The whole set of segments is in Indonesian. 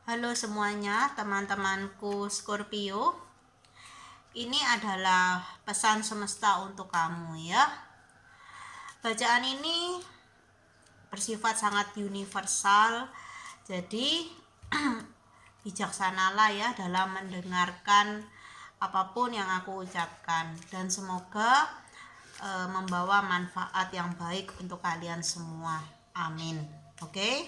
Halo semuanya, teman-temanku Scorpio. Ini adalah pesan semesta untuk kamu ya. Bacaan ini bersifat sangat universal. Jadi bijaksanalah ya dalam mendengarkan apapun yang aku ucapkan, dan semoga membawa manfaat yang baik untuk kalian semua. Amin. Oke.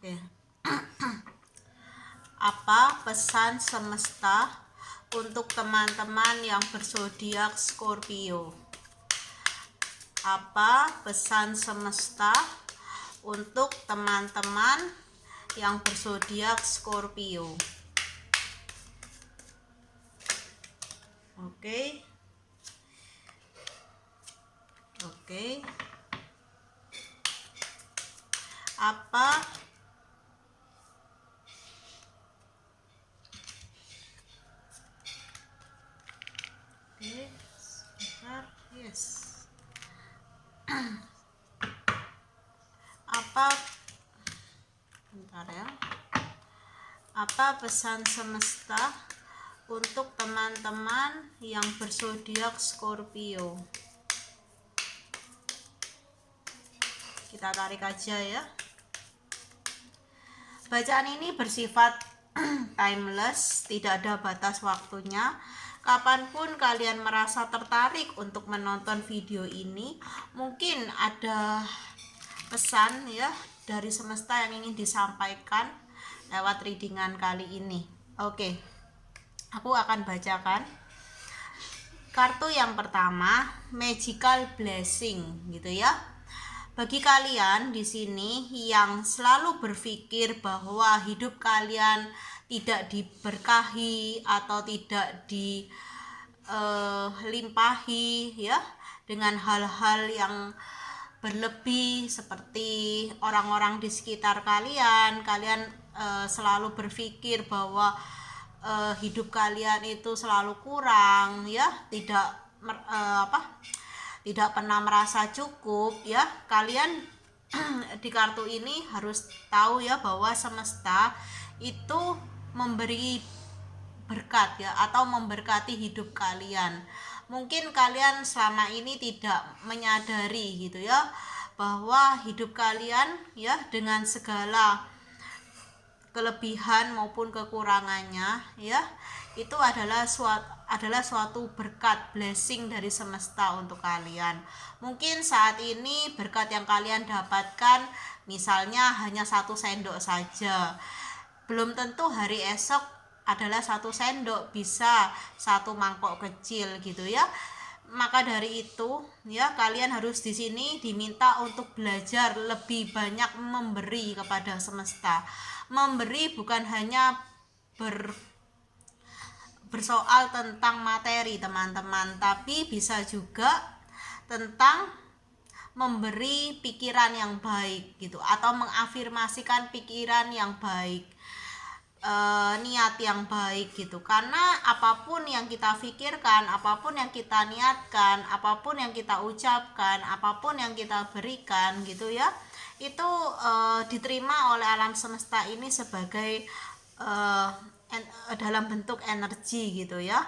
Oke. Apa pesan semesta untuk teman-teman yang berzodiak Scorpio? Apa pesan semesta untuk teman-teman yang berzodiak Scorpio? Oke. Apa sebentar. Yes. Bentar ya. Apa pesan semesta untuk teman-teman yang berzodiak Scorpio? Kita tarik aja ya. Bacaan ini bersifat timeless, tidak ada batas waktunya. Kapanpun kalian merasa tertarik untuk menonton video ini, mungkin ada pesan ya dari semesta yang ingin disampaikan lewat readingan kali ini. Oke, aku akan bacakan kartu yang pertama, Magical Blessing gitu ya. Bagi kalian di sini yang selalu berpikir bahwa hidup kalian tidak diberkahi atau tidak dilimpahi ya dengan hal-hal yang berlebih seperti orang-orang di sekitar kalian selalu berpikir bahwa hidup kalian itu selalu kurang ya, tidak pernah merasa cukup ya. Kalian di kartu ini harus tahu ya bahwa semesta itu memberi berkat ya, atau memberkati hidup kalian. Mungkin kalian selama ini tidak menyadari gitu ya bahwa hidup kalian ya dengan segala kelebihan maupun kekurangannya ya, itu adalah suatu berkat, blessing dari semesta untuk kalian. Mungkin saat ini berkat yang kalian dapatkan misalnya hanya 1 sendok saja, belum tentu hari esok adalah 1 sendok, bisa 1 mangkok kecil gitu ya. Maka dari itu ya, kalian harus di sini diminta untuk belajar lebih banyak memberi kepada semesta. Memberi bukan hanya bersoal tentang materi teman-teman, tapi bisa juga tentang memberi pikiran yang baik gitu, atau mengafirmasikan pikiran yang baik, niat yang baik gitu. Karena apapun yang kita pikirkan, apapun yang kita niatkan, apapun yang kita ucapkan, apapun yang kita berikan gitu ya, itu diterima oleh alam semesta ini sebagai dalam bentuk energi gitu ya.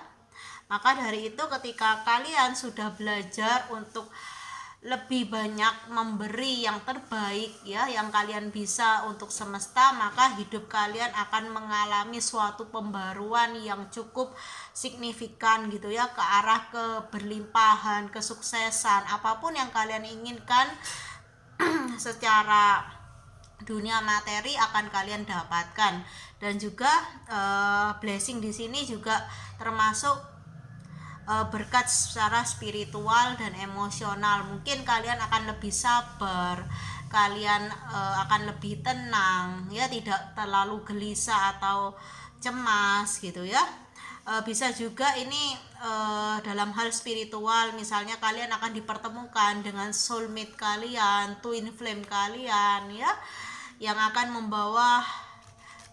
Maka dari itu ketika kalian sudah belajar untuk lebih banyak memberi yang terbaik ya, yang kalian bisa untuk semesta, maka hidup kalian akan mengalami suatu pembaruan yang cukup signifikan gitu ya, ke arah keberlimpahan, kesuksesan, apapun yang kalian inginkan secara dunia materi akan kalian dapatkan. Dan juga blessing di sini juga termasuk berkat secara spiritual dan emosional. Mungkin kalian akan lebih sabar, kalian akan lebih tenang ya, tidak terlalu gelisah atau cemas gitu ya. Bisa juga ini dalam hal spiritual, misalnya kalian akan dipertemukan dengan soulmate kalian, twin flame kalian ya, yang akan membawa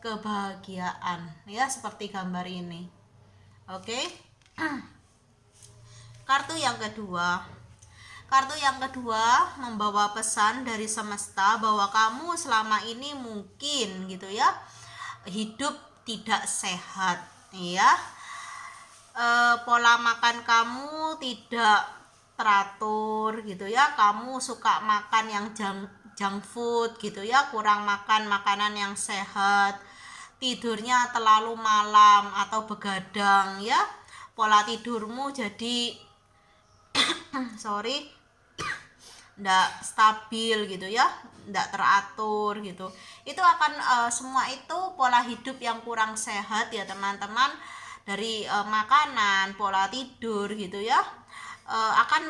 kebahagiaan ya, seperti gambar ini. Oke. Kartu yang kedua membawa pesan dari semesta bahwa kamu selama ini mungkin gitu ya hidup tidak sehat ya. Pola makan kamu tidak teratur gitu ya. Kamu suka makan yang junk food gitu ya, kurang makan makanan yang sehat. Tidurnya terlalu malam atau begadang ya. Pola tidurmu jadi ndak stabil gitu ya, ndak teratur gitu. Itu akan semua itu pola hidup yang kurang sehat ya teman-teman, dari makanan, pola tidur gitu ya, akan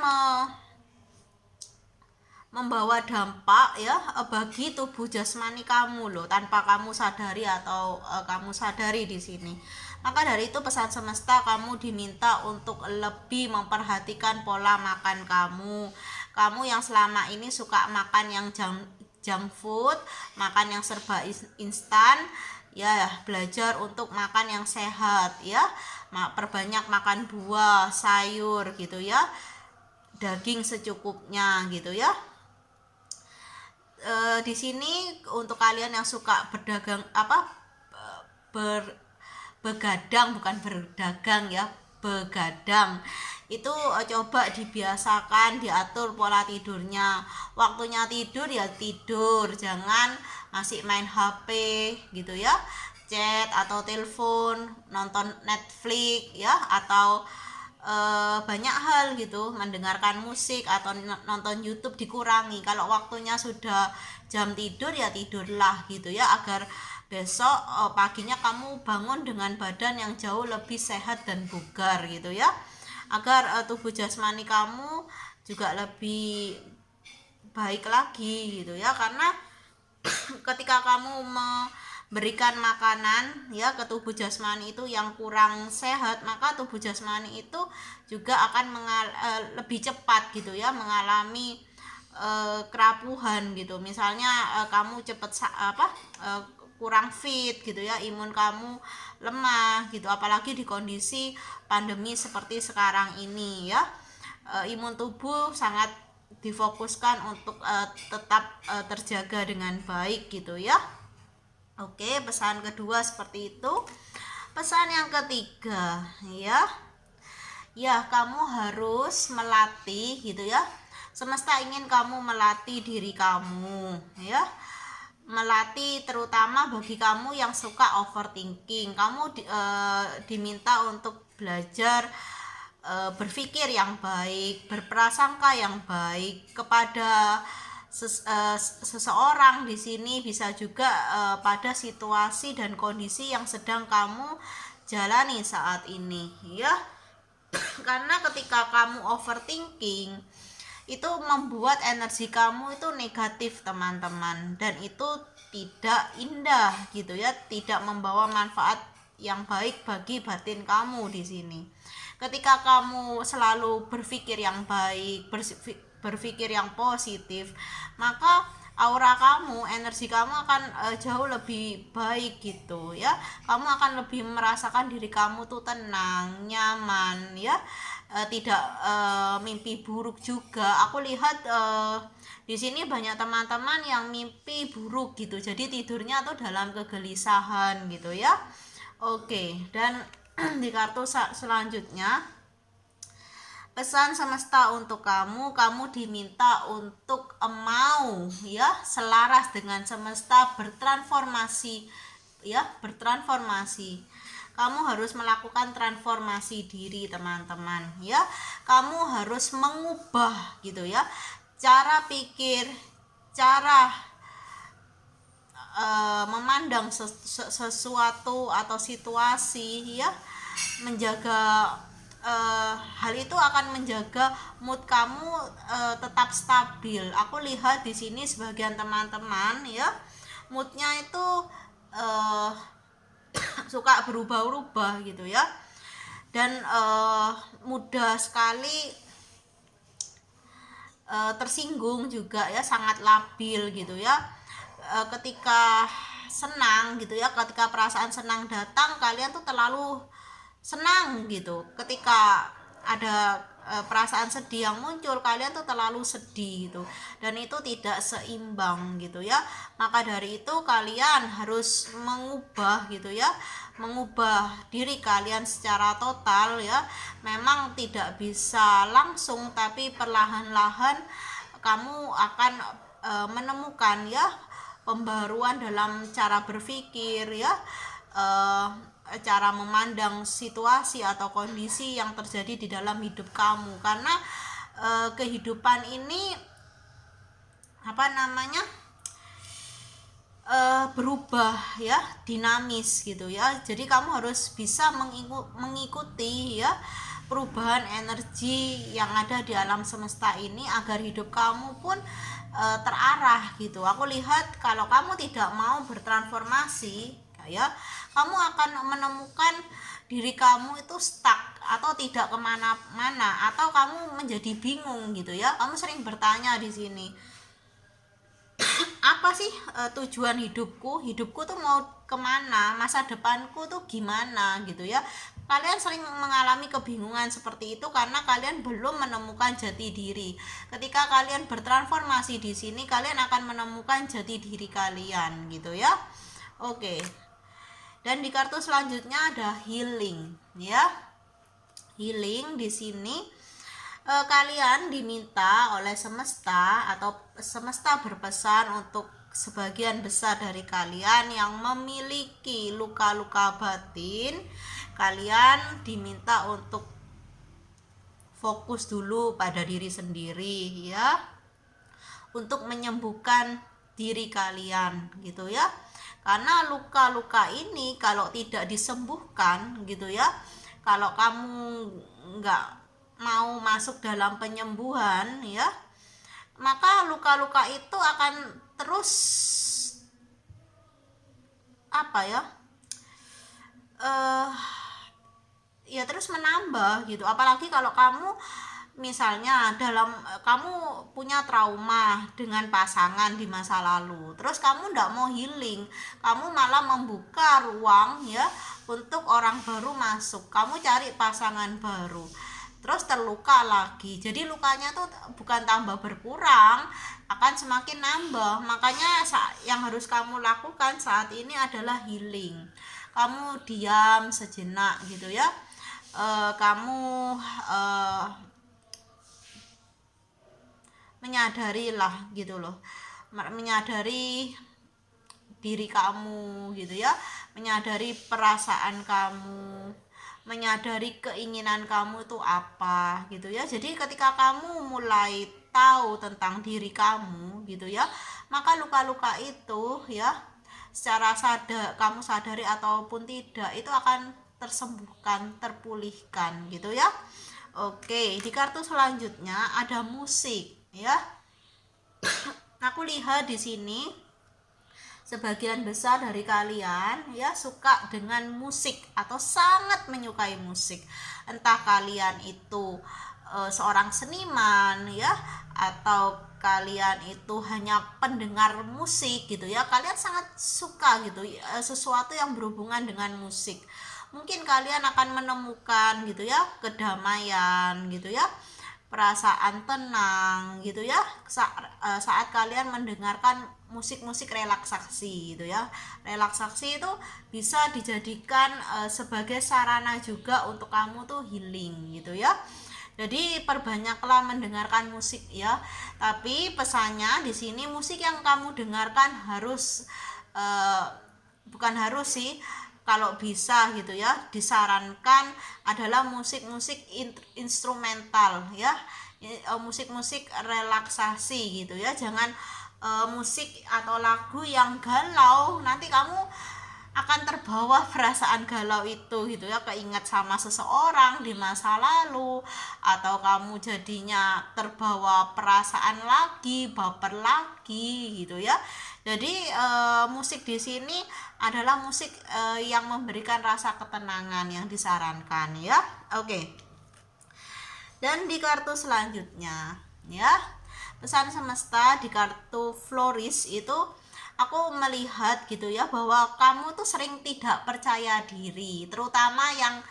membawa dampak ya bagi tubuh jasmani kamu loh, tanpa kamu sadari atau kamu sadari di sini. Maka dari itu pesan semesta, kamu diminta untuk lebih memperhatikan pola makan kamu. Kamu yang selama ini suka makan yang junk food, makan yang serba instan, ya belajar untuk makan yang sehat ya. Perbanyak makan buah, sayur gitu ya. Daging secukupnya gitu ya. Di sini untuk kalian yang suka berdagang begadang, bukan berdagang ya, begadang, itu coba dibiasakan diatur pola tidurnya. Waktunya tidur ya tidur, jangan masih main HP gitu ya, chat atau telepon, nonton Netflix ya, atau banyak hal gitu, mendengarkan musik atau nonton YouTube dikurangi. Kalau waktunya sudah jam tidur ya tidurlah gitu ya, agar besok paginya kamu bangun dengan badan yang jauh lebih sehat dan bugar gitu ya, agar tubuh jasmani kamu juga lebih baik lagi gitu ya. Karena ketika kamu berikan makanan ya ke tubuh jasmani itu yang kurang sehat, maka tubuh jasmani itu juga akan lebih cepat gitu ya mengalami kerapuhan gitu. Misalnya kamu cepat kurang fit gitu ya, imun kamu lemah gitu, apalagi di kondisi pandemi seperti sekarang ini ya. Imun tubuh sangat difokuskan untuk tetap terjaga dengan baik gitu ya. Oke, pesan kedua seperti itu. Pesan yang ketiga ya kamu harus melatih gitu ya. Semesta ingin kamu melatih diri kamu ya. Melatih terutama bagi kamu yang suka overthinking. Kamu diminta untuk belajar berpikir yang baik, berprasangka yang baik kepada seseorang. Di sini bisa juga pada situasi dan kondisi yang sedang kamu jalani saat ini ya. Karena ketika kamu overthinking itu membuat energi kamu itu negatif teman-teman, dan itu tidak indah gitu ya, tidak membawa manfaat yang baik bagi batin kamu di sini. Ketika kamu selalu berpikir yang baik, berpikir yang positif, maka aura kamu, energi kamu akan jauh lebih baik gitu ya. Kamu akan lebih merasakan diri kamu tuh tenang, nyaman ya, tidak mimpi buruk juga. Aku lihat di sini banyak teman-teman yang mimpi buruk gitu, jadi tidurnya tuh dalam kegelisahan gitu ya. Oke, dan di kartu selanjutnya, pesan semesta untuk kamu diminta untuk mau ya selaras dengan semesta, bertransformasi ya, bertransformasi. Kamu harus melakukan transformasi diri teman-teman ya. Kamu harus mengubah gitu ya cara pikir, cara memandang sesuatu atau situasi ya. Menjaga hal itu akan menjaga mood kamu tetap stabil. Aku lihat di sini sebagian teman-teman ya, moodnya itu suka berubah-ubah gitu ya, dan mudah sekali tersinggung juga ya, sangat labil gitu ya. Ketika senang gitu ya, ketika perasaan senang datang, kalian tuh terlalu senang gitu. Ketika ada perasaan sedih yang muncul, kalian tuh terlalu sedih gitu, dan itu tidak seimbang gitu ya. Maka dari itu kalian harus mengubah gitu ya, mengubah diri kalian secara total ya. Memang tidak bisa langsung, tapi perlahan-lahan kamu akan menemukan ya pembaruan dalam cara berpikir ya, cara memandang situasi atau kondisi yang terjadi di dalam hidup kamu. Karena kehidupan ini berubah ya, dinamis gitu ya. Jadi kamu harus bisa mengikuti ya perubahan energi yang ada di alam semesta ini agar hidup kamu pun terarah gitu. Aku lihat kalau kamu tidak mau bertransformasi ya, kamu akan menemukan diri kamu itu stuck atau tidak kemana-mana, atau kamu menjadi bingung gitu ya. Kamu sering bertanya di sini, apa sih tujuan hidupku tuh mau kemana, masa depanku tuh gimana gitu ya. Kalian sering mengalami kebingungan seperti itu karena kalian belum menemukan jati diri. Ketika kalian bertransformasi di sini, kalian akan menemukan jati diri kalian gitu ya. Oke. Dan di kartu selanjutnya ada healing ya. Healing di sini kalian diminta oleh semesta, atau semesta berpesan untuk sebagian besar dari kalian yang memiliki luka-luka batin, kalian diminta untuk fokus dulu pada diri sendiri ya, untuk menyembuhkan diri kalian gitu ya. Karena luka-luka ini kalau tidak disembuhkan gitu ya, kalau kamu nggak mau masuk dalam penyembuhan ya, maka luka-luka itu akan terus terus menambah gitu. Apalagi kalau kamu misalnya kamu punya trauma dengan pasangan di masa lalu, terus kamu nggak mau healing, kamu malah membuka ruang ya untuk orang baru masuk, kamu cari pasangan baru, terus terluka lagi. Jadi lukanya tuh bukan tambah berkurang, akan semakin nambah. Makanya yang harus kamu lakukan saat ini adalah healing. Kamu diam sejenak gitu ya, kamu menyadari lah gitu loh, menyadari diri kamu gitu ya, menyadari perasaan kamu, menyadari keinginan kamu itu apa gitu ya. Jadi ketika kamu mulai tahu tentang diri kamu gitu ya, maka luka-luka itu ya secara kamu sadari ataupun tidak, itu akan tersembuhkan, terpulihkan gitu ya. Oke, di kartu selanjutnya ada musik ya. Aku lihat di sini sebagian besar dari kalian ya suka dengan musik atau sangat menyukai musik. Entah kalian itu seorang seniman ya, atau kalian itu hanya pendengar musik gitu ya. Kalian sangat suka gitu sesuatu yang berhubungan dengan musik. Mungkin kalian akan menemukan gitu ya kedamaian gitu ya, perasaan tenang gitu ya saat kalian mendengarkan musik-musik relaksasi gitu ya. Relaksasi itu bisa dijadikan sebagai sarana juga untuk kamu tuh healing gitu ya. Jadi perbanyaklah mendengarkan musik ya. Tapi pesannya di sini, musik yang kamu dengarkan harus bukan harus sih, kalau bisa gitu ya, disarankan adalah musik-musik instrumental ya, musik-musik relaksasi gitu ya. Jangan musik atau lagu yang galau, nanti kamu akan terbawa perasaan galau itu gitu ya, keingat sama seseorang di masa lalu, atau kamu jadinya terbawa perasaan lagi, baper lagi gitu ya. Jadi musik di sini adalah musik yang memberikan rasa ketenangan yang disarankan ya. Oke. Dan di kartu selanjutnya ya, pesan semesta di kartu Floris itu, aku melihat gitu ya bahwa kamu tuh sering tidak percaya diri, terutama yang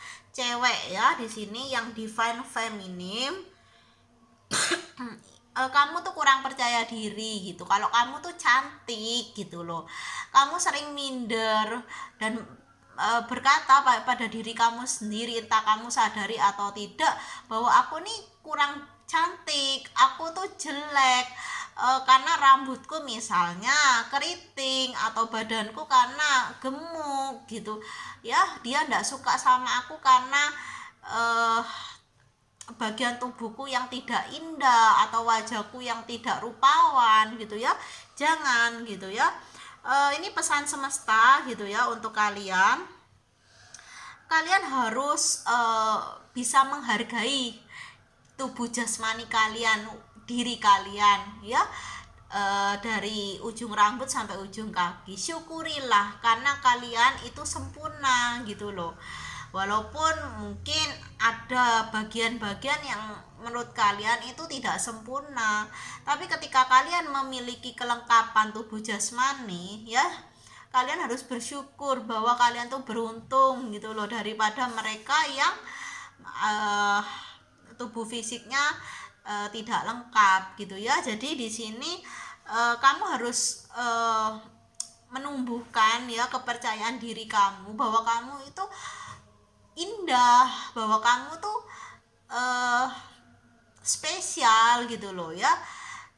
cewek ya, di sini yang divine feminine, kamu tuh kurang percaya diri gitu. Kalau kamu tuh cantik gitu loh, kamu sering minder dan berkata pada diri kamu sendiri, entah kamu sadari atau tidak, bahwa aku nih kurang cantik, aku tuh jelek, karena rambutku misalnya keriting, atau badanku karena gemuk gitu ya. Dia ndak suka sama aku karena bagian tubuhku yang tidak indah, atau wajahku yang tidak rupawan gitu ya. Jangan gitu ya. Ini pesan semesta gitu ya untuk kalian. Kalian harus bisa menghargai tubuh jasmani kalian, diri kalian ya. Dari ujung rambut sampai ujung kaki, syukurilah karena kalian itu sempurna gitu loh. Walaupun mungkin ada bagian-bagian yang menurut kalian itu tidak sempurna, tapi ketika kalian memiliki kelengkapan tubuh jasmani ya, kalian harus bersyukur bahwa kalian tuh beruntung gitu loh, daripada mereka yang tubuh fisiknya tidak lengkap gitu ya. Jadi di sini kamu harus menumbuhkan ya kepercayaan diri kamu, bahwa kamu itu indah, bahwa kamu tuh spesial gitu loh ya.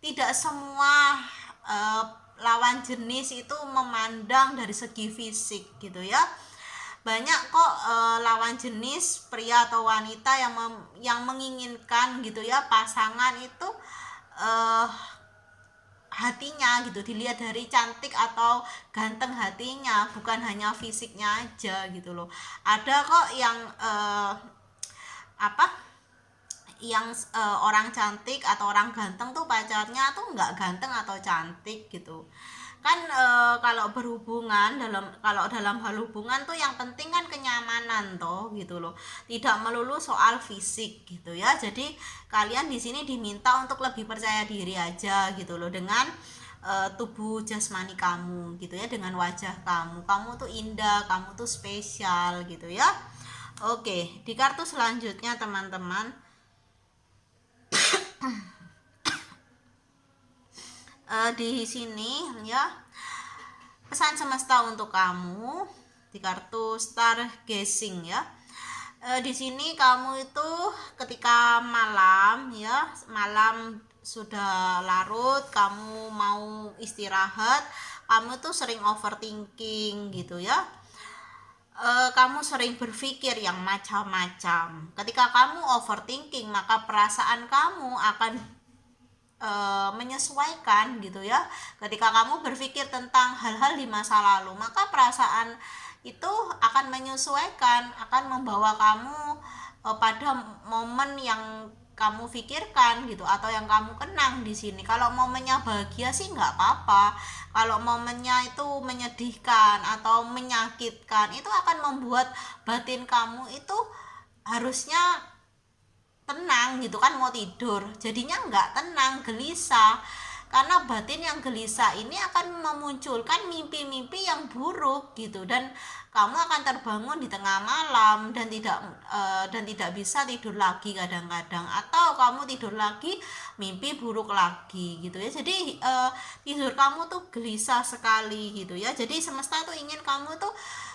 Tidak semua lawan jenis itu memandang dari segi fisik gitu ya. Banyak kok lawan jenis pria atau wanita yang menginginkan gitu ya pasangan itu hatinya gitu, dilihat dari cantik atau ganteng hatinya, bukan hanya fisiknya aja gitu loh. Ada kok yang orang cantik atau orang ganteng tuh pacarnya tuh nggak ganteng atau cantik gitu kan. Kalau dalam hal hubungan tuh yang penting kan kenyamanan toh gitu loh, tidak melulu soal fisik gitu ya. Jadi kalian di sini diminta untuk lebih percaya diri aja gitu loh, dengan tubuh jasmani kamu gitu ya, dengan wajah kamu tuh indah, kamu tuh spesial gitu ya. Oke, di kartu selanjutnya teman-teman, di sini ya pesan semesta untuk kamu di kartu stargazing ya. Di sini kamu itu ketika malam ya, malam sudah larut, kamu mau istirahat, kamu tuh sering overthinking gitu ya. Kamu sering berpikir yang macam-macam. Ketika kamu overthinking, maka perasaan kamu akan menyesuaikan gitu ya. Ketika kamu berpikir tentang hal-hal di masa lalu, maka perasaan itu akan menyesuaikan, akan membawa kamu pada momen yang kamu pikirkan gitu, atau yang kamu kenang di sini. Kalau momennya bahagia sih nggak apa-apa. Kalau momennya itu menyedihkan atau menyakitkan, itu akan membuat batin kamu itu harusnya tenang gitu kan, mau tidur jadinya nggak tenang, gelisah. Karena batin yang gelisah ini akan memunculkan mimpi-mimpi yang buruk gitu, dan kamu akan terbangun di tengah malam dan tidak bisa tidur lagi kadang-kadang, atau kamu tidur lagi mimpi buruk lagi gitu ya. Jadi tidur kamu tuh gelisah sekali gitu ya. Jadi semesta tuh ingin kamu tuh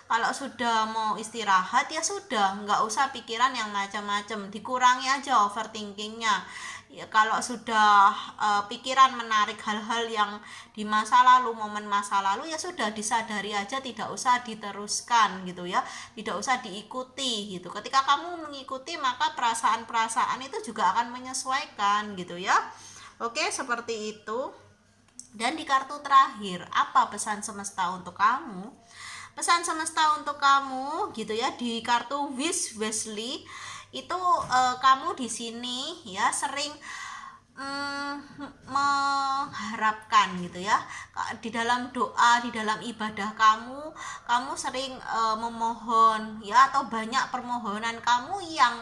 kalau sudah mau istirahat ya sudah, nggak usah pikiran yang macam-macam, dikurangi aja overthinkingnya ya. Kalau sudah pikiran menarik hal-hal yang di masa lalu, momen masa lalu, ya sudah disadari aja, tidak usah diteruskan gitu ya, tidak usah diikuti gitu. Ketika kamu mengikuti, maka perasaan-perasaan itu juga akan menyesuaikan gitu ya. Oke, seperti itu. Dan di kartu terakhir, apa pesan semesta untuk kamu? Pesan semesta untuk kamu gitu ya, di kartu Wish Wesley itu kamu di sini ya sering mengharapkan gitu ya, di dalam doa, di dalam ibadah kamu sering memohon ya, atau banyak permohonan kamu yang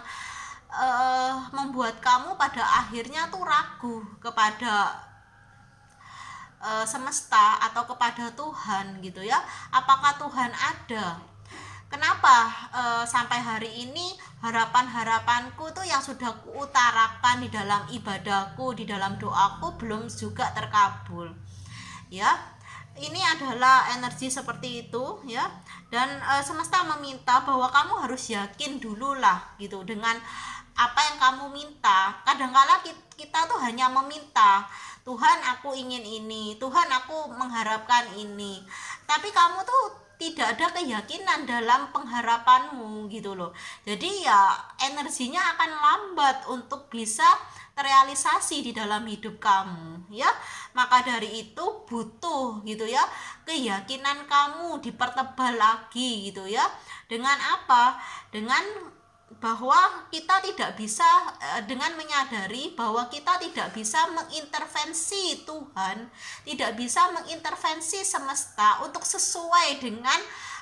membuat kamu pada akhirnya tuh ragu kepada semesta atau kepada Tuhan gitu ya. Apakah Tuhan ada? Kenapa sampai hari ini harapan-harapanku tuh yang sudah kuutarakan di dalam ibadahku, di dalam doaku belum juga terkabul. Ya, ini adalah energi seperti itu ya. Dan semesta meminta bahwa kamu harus yakin dulu lah gitu dengan apa yang kamu minta. Kadangkala kita tuh hanya meminta, Tuhan aku ingin ini, Tuhan aku mengharapkan ini, tapi kamu tuh tidak ada keyakinan dalam pengharapanmu gitu loh. Jadi ya energinya akan lambat untuk bisa terrealisasi di dalam hidup kamu ya. Maka dari itu butuh gitu ya, keyakinan kamu dipertebal lagi gitu ya. Dengan apa? Dengan bahwa kita tidak bisa, dengan menyadari bahwa kita tidak bisa mengintervensi Tuhan, tidak bisa mengintervensi semesta untuk sesuai dengan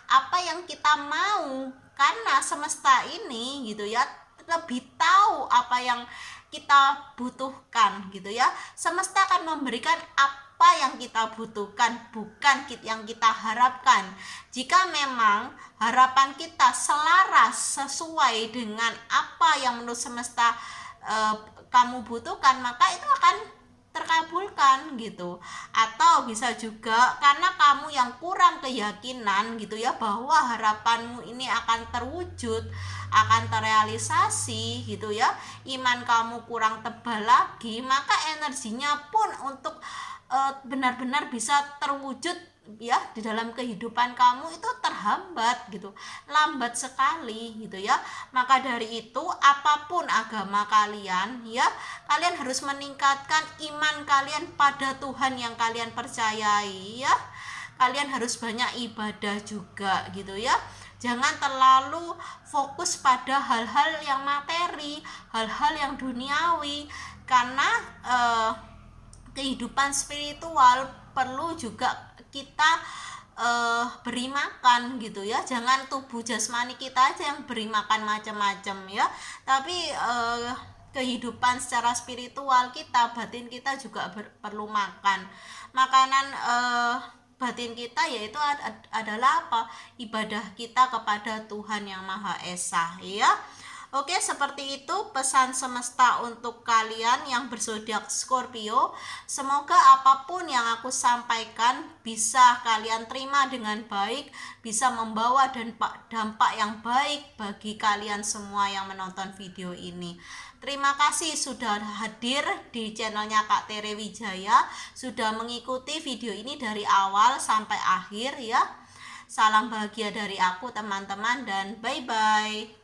apa yang kita mau, karena semesta ini gitu ya lebih tahu apa yang kita butuhkan gitu ya. Semesta akan memberikan apa yang kita butuhkan, bukan yang kita harapkan. Jika memang harapan kita selaras sesuai dengan apa yang menurut semesta kamu butuhkan, maka itu akan terkabulkan gitu. Atau bisa juga karena kamu yang kurang keyakinan gitu ya bahwa harapanmu ini akan terwujud, akan terrealisasi gitu ya, iman kamu kurang tebal lagi, maka energinya pun untuk benar-benar bisa terwujud ya di dalam kehidupan kamu itu terhambat gitu, lambat sekali gitu ya. Maka dari itu apapun agama kalian ya, kalian harus meningkatkan iman kalian pada Tuhan yang kalian percayai ya. Kalian harus banyak ibadah juga gitu ya. Jangan terlalu fokus pada hal-hal yang materi, hal-hal yang duniawi, karena kehidupan spiritual perlu juga kita beri makan gitu ya. Jangan tubuh jasmani kita aja yang beri makan macam-macam ya, tapi kehidupan secara spiritual kita, batin kita juga perlu makan makanan batin kita, yaitu adalah apa? Ibadah kita kepada Tuhan yang Maha Esa ya. Oke, seperti itu pesan semesta untuk kalian yang berzodiak Scorpio. Semoga apapun yang aku sampaikan bisa kalian terima dengan baik, bisa membawa dampak yang baik bagi kalian semua yang menonton video ini. Terima kasih sudah hadir di channelnya Kak Tere Wijaya, sudah mengikuti video ini dari awal sampai akhir ya. Salam bahagia dari aku teman-teman, dan bye-bye.